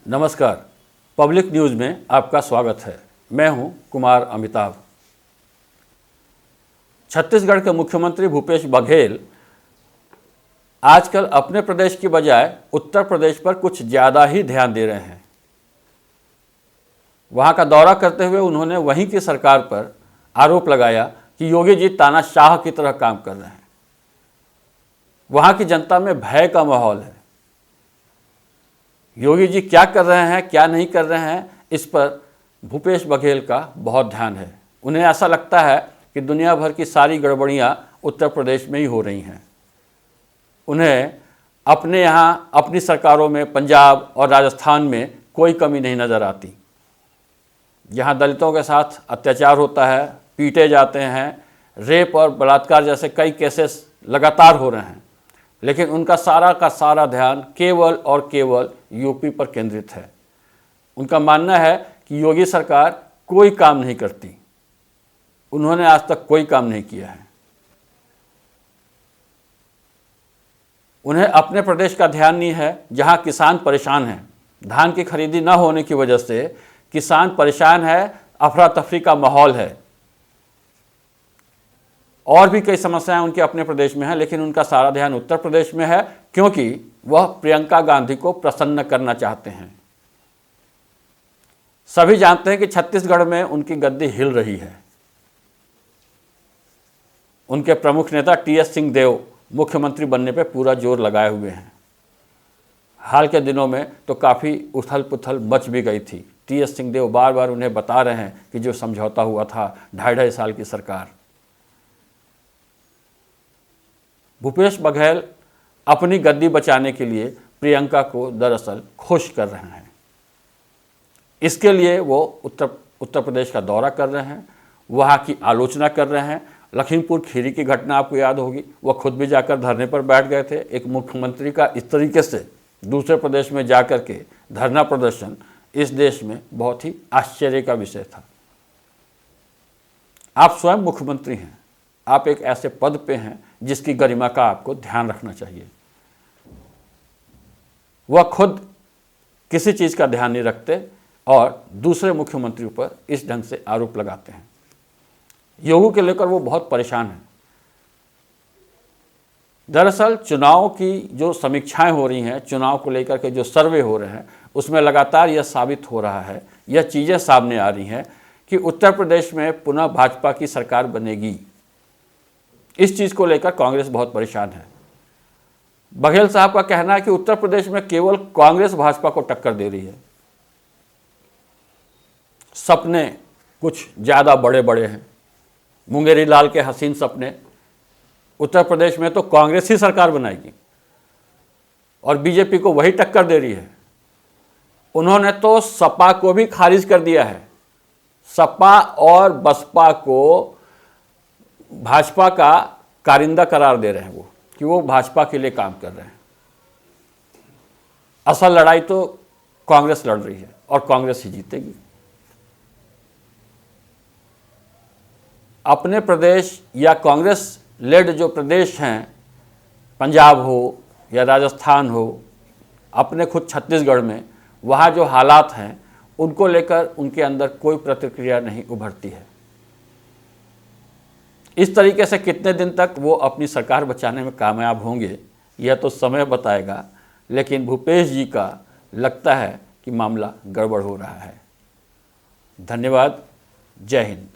नमस्कार, public news में आपका स्वागत है। मैं हूं कुमार अमिताभ। छत्तीसगढ़ के मुख्यमंत्री भूपेश बघेल आजकल अपने प्रदेश की बजाय उत्तर प्रदेश पर कुछ ज़्यादा ही ध्यान दे रहे हैं। वहां का दौरा करते हुए उन्होंने वहीं की सरकार पर आरोप लगाया कि योगी जी तानाशाह की तरह काम कर रहे हैं। वहां की जनता में भय का माहौल है। योगी जी क्या कर रहे हैं, क्या नहीं कर रहे हैं, इस पर भूपेश बघेल का बहुत ध्यान है। उन्हें ऐसा लगता है कि दुनिया भर की सारी गड़बड़ियां उत्तर प्रदेश में ही हो रही हैं। उन्हें अपने यहाँ अपनी सरकारों में पंजाब और राजस्थान में कोई कमी नहीं नज़र आती। यहाँ दलितों के साथ अत्याचार होता है, पीटे जाते हैं, रेप और बलात्कार जैसे कई केसेस लगातार हो रहे हैं, लेकिन उनका सारा का सारा ध्यान केवल और केवल यूपी पर केंद्रित है। उनका मानना है कि योगी सरकार कोई काम नहीं करती। उन्होंने आज तक कोई काम नहीं किया है। उन्हें अपने प्रदेश का ध्यान नहीं है, जहां किसान परेशान हैं। धान की खरीदी न होने की वजह से किसान परेशान है, अफरा तफरी का माहौल है। और भी कई समस्याएं उनके अपने प्रदेश में हैं, लेकिन उनका सारा ध्यान उत्तर प्रदेश में है, क्योंकि वह प्रियंका गांधी को प्रसन्न करना चाहते हैं। सभी जानते हैं कि छत्तीसगढ़ में उनकी गद्दी हिल रही है। उनके प्रमुख नेता टीएस सिंहदेव मुख्यमंत्री बनने पर पूरा जोर लगाए हुए हैं। हाल के दिनों में तो काफ़ी उथल पुथल मच भी गई थी। टीएस सिंहदेव बार बार उन्हें बता रहे हैं कि जो समझौता हुआ था 2.5 साल की सरकार। भूपेश बघेल अपनी गद्दी बचाने के लिए प्रियंका को दरअसल खुश कर रहे हैं। इसके लिए वो उत्तर प्रदेश का दौरा कर रहे हैं, वहाँ की आलोचना कर रहे हैं। लखीमपुर खीरी की घटना आपको याद होगी, वह खुद भी जाकर धरने पर बैठ गए थे। एक मुख्यमंत्री का इस तरीके से दूसरे प्रदेश में जाकर के धरना प्रदर्शन इस देश में बहुत ही आश्चर्य का विषय था। आप स्वयं मुख्यमंत्री हैं, आप एक ऐसे पद पे हैं जिसकी गरिमा का आपको ध्यान रखना चाहिए। वह खुद किसी चीज़ का ध्यान नहीं रखते और दूसरे मुख्यमंत्रियों पर इस ढंग से आरोप लगाते हैं। योगी के लेकर वो बहुत परेशान हैं। दरअसल चुनाव की जो समीक्षाएं हो रही हैं, चुनाव को लेकर के जो सर्वे हो रहे हैं, उसमें लगातार यह साबित हो रहा है, यह चीज़ें सामने आ रही हैं कि उत्तर प्रदेश में पुनः भाजपा की सरकार बनेगी। इस चीज़ को लेकर कांग्रेस बहुत परेशान है। बघेल साहब का कहना है कि उत्तर प्रदेश में केवल कांग्रेस भाजपा को टक्कर दे रही है। सपने कुछ ज़्यादा बड़े बड़े हैं। मुंगेरी लाल के हसीन सपने। उत्तर प्रदेश में तो कांग्रेस ही सरकार बनाएगी और बीजेपी को वही टक्कर दे रही है। उन्होंने तो सपा को भी खारिज कर दिया है। सपा और बसपा को भाजपा का कारिंदा करार दे रहे हैं वो, कि वो भाजपा के लिए काम कर रहे हैं। असल लड़ाई तो कांग्रेस लड़ रही है और कांग्रेस ही जीतेगी। अपने प्रदेश या कांग्रेस लेड जो प्रदेश हैं, पंजाब हो या राजस्थान हो, अपने खुद छत्तीसगढ़ में वहाँ जो हालात हैं, उनको लेकर उनके अंदर कोई प्रतिक्रिया नहीं उभरती है। इस तरीके से कितने दिन तक वो अपनी सरकार बचाने में कामयाब होंगे, यह तो समय बताएगा, लेकिन भूपेश जी का लगता है कि मामला गड़बड़ हो रहा है। धन्यवाद। जय हिंद।